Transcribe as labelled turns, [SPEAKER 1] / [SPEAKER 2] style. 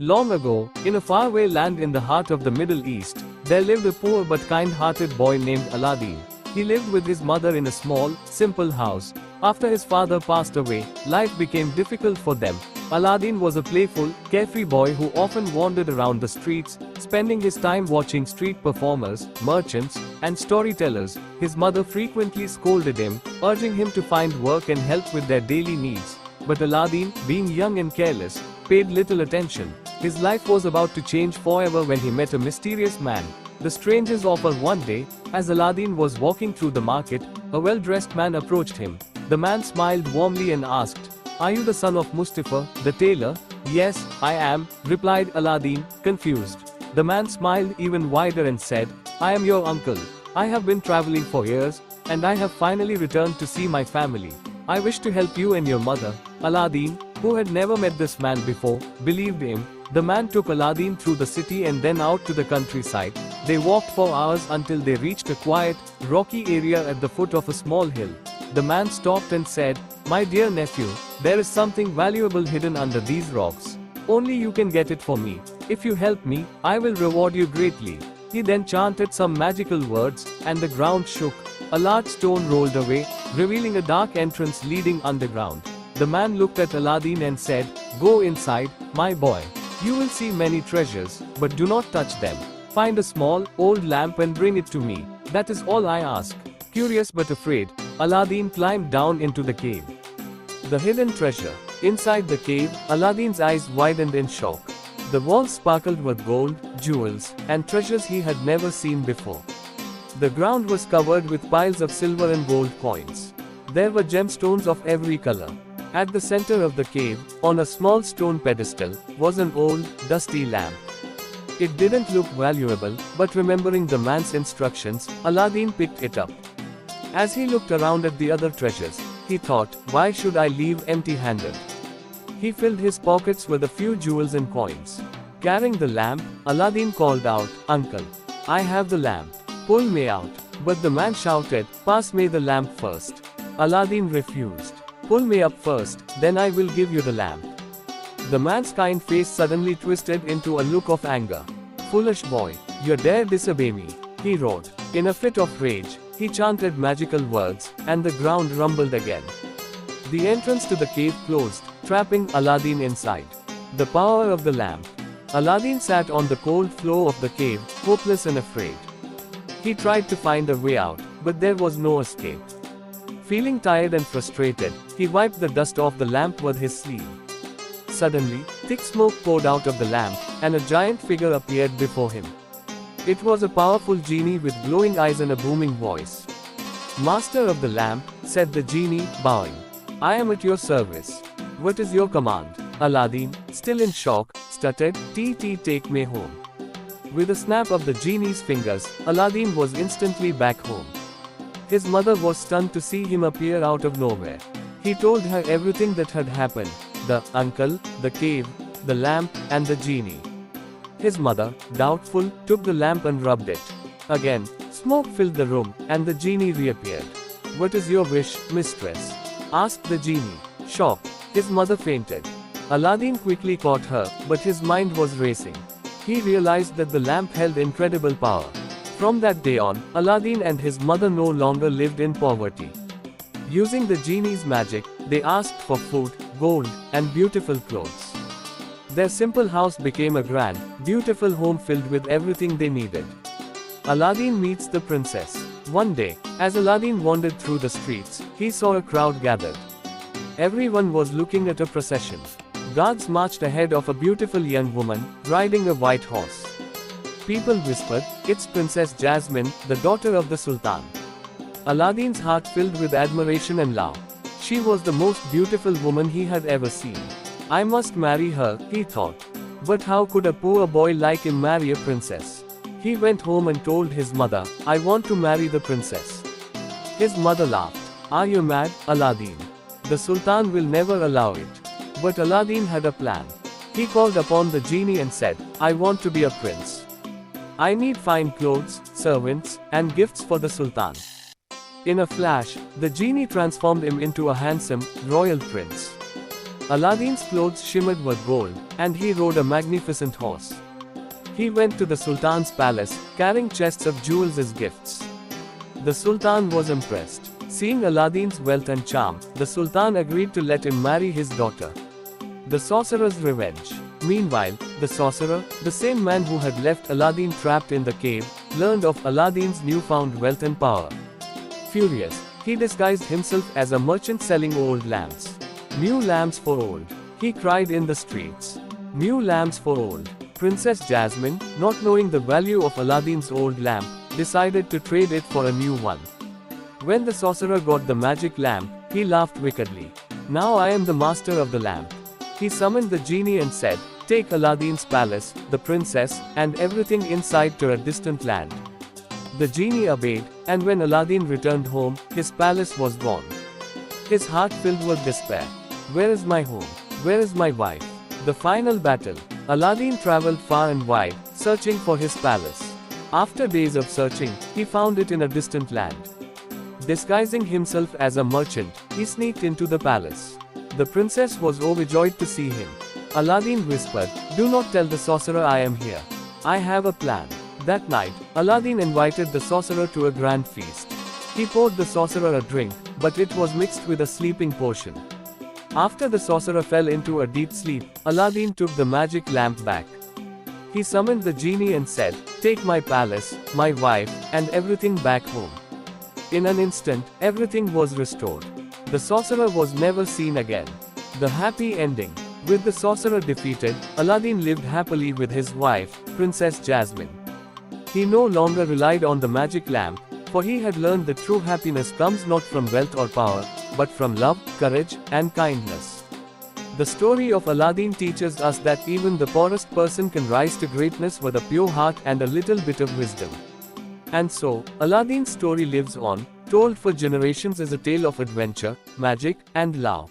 [SPEAKER 1] Long ago, in a faraway land in the heart of the Middle East, there lived a poor but kind-hearted boy named Aladdin. He lived with his mother in a small, simple house. After his father passed away, life became difficult for them. Aladdin was a playful, carefree boy who often wandered around the streets, spending his time watching street performers, merchants, and storytellers. His mother frequently scolded him, urging him to find work and help with their daily needs. But Aladdin, being young and careless, paid little attention. His life was about to change forever when he met a mysterious man. The strangers offered one day. As Aladdin was walking through the market, a well-dressed man approached him. The man smiled warmly and asked, "Are you the son of Mustafa, the tailor?" "Yes, I am," replied Aladdin, confused. The man smiled even wider and said, "I am your uncle. I have been traveling for years, and I have finally returned to see my family. I wish to help you and your mother." Aladdin, who had never met this man before, believed him. The man took Aladdin through the city and then out to the countryside. They walked for hours until they reached a quiet, rocky area at the foot of a small hill. The man stopped and said, "My dear nephew, there is something valuable hidden under these rocks. Only you can get it for me. If you help me, I will reward you greatly." He then chanted some magical words, and the ground shook. A large stone rolled away, revealing a dark entrance leading underground. The man looked at Aladdin and said, "Go inside, my boy. You will see many treasures, but do not touch them. Find a small, old lamp and bring it to me. That is all I ask." Curious but afraid, Aladdin climbed down into the cave. The hidden treasure. Inside the cave, Aladdin's eyes widened in shock. The walls sparkled with gold, jewels, and treasures he had never seen before. The ground was covered with piles of silver and gold coins. There were gemstones of every color. At the center of the cave, on a small stone pedestal, was an old, dusty lamp. It didn't look valuable, but remembering the man's instructions, Aladdin picked it up. As he looked around at the other treasures, he thought, "Why should I leave empty-handed?" He filled his pockets with a few jewels and coins. Carrying the lamp, Aladdin called out, "Uncle, I have the lamp. Pull me out." But the man shouted, "Pass me the lamp first." Aladdin refused. "Pull me up first, then I will give you the lamp." The man's kind face suddenly twisted into a look of anger. "Foolish boy, you dare disobey me," he roared. In a fit of rage, he chanted magical words, and the ground rumbled again. The entrance to the cave closed, trapping Aladdin inside. The power of the lamp. Aladdin sat on the cold floor of the cave, hopeless and afraid. He tried to find a way out, but there was no escape. Feeling tired and frustrated, he wiped the dust off the lamp with his sleeve. Suddenly, thick smoke poured out of the lamp, and a giant figure appeared before him. It was a powerful genie with glowing eyes and a booming voice. "Master of the lamp," said the genie, bowing, "I am at your service. What is your command?" Aladdin, still in shock, stuttered, Take me home." With a snap of the genie's fingers, Aladdin was instantly back home. His mother was stunned to see him appear out of nowhere. He told her everything that had happened: the uncle, the cave, the lamp, and the genie. His mother, doubtful, took the lamp and rubbed it. Again, smoke filled the room, and the genie reappeared. "What is your wish, mistress?" asked the genie. Shocked, his mother fainted. Aladdin quickly caught her, but his mind was racing. He realized that the lamp held incredible power. From that day on, Aladdin and his mother no longer lived in poverty. Using the genie's magic, they asked for food, gold, and beautiful clothes. Their simple house became a grand, beautiful home filled with everything they needed. Aladdin meets the princess. One day, as Aladdin wandered through the streets, he saw a crowd gathered. Everyone was looking at a procession. Guards marched ahead of a beautiful young woman, riding a white horse. People whispered, "It's Princess Jasmine, the daughter of the Sultan." Aladdin's heart filled with admiration and love. She was the most beautiful woman he had ever seen. "I must marry her," he thought. But how could a poor boy like him marry a princess? He went home and told his mother, "I want to marry the princess." His mother laughed. "Are you mad, Aladdin? The Sultan will never allow it." But Aladdin had a plan. He called upon the genie and said, "I want to be a prince. I need fine clothes, servants, and gifts for the Sultan." In a flash, the genie transformed him into a handsome, royal prince. Aladdin's clothes shimmered with gold, and he rode a magnificent horse. He went to the Sultan's palace, carrying chests of jewels as gifts. The Sultan was impressed. Seeing Aladdin's wealth and charm, the Sultan agreed to let him marry his daughter. The Sorcerer's Revenge. Meanwhile, the sorcerer, the same man who had left Aladdin trapped in the cave, learned of Aladdin's newfound wealth and power. Furious, he disguised himself as a merchant selling old lamps. New lamps for old, he cried in the streets. New lamps for old. Princess Jasmine, not knowing the value of Aladdin's old lamp, decided to trade it for a new one. When the sorcerer got the magic lamp, he laughed wickedly. Now I am the master of the lamp. He summoned the genie and said, "Take Aladdin's palace, the princess, and everything inside to a distant land." The genie obeyed, and when Aladdin returned home, his palace was gone. His heart filled with despair. Where is my home? Where is my wife? The final battle. Aladdin traveled far and wide, searching for his palace. After days of searching, he found it in a distant land. Disguising himself as a merchant, he sneaked into the palace. The princess was overjoyed to see him. Aladdin whispered, "Do not tell the sorcerer I am here. I have a plan." That night, Aladdin invited the sorcerer to a grand feast. He poured the sorcerer a drink, but it was mixed with a sleeping potion. After the sorcerer fell into a deep sleep, Aladdin took the magic lamp back. He summoned the genie and said, "Take my palace, my wife, and everything back home." In an instant, everything was restored. The sorcerer was never seen again. The happy ending. With the sorcerer defeated, Aladdin lived happily with his wife, Princess Jasmine. He no longer relied on the magic lamp, for he had learned that true happiness comes not from wealth or power, but from love, courage, and kindness. The story of Aladdin teaches us that even the poorest person can rise to greatness with a pure heart and a little bit of wisdom. And so, Aladdin's story lives on, told for generations as a tale of adventure, magic, and love.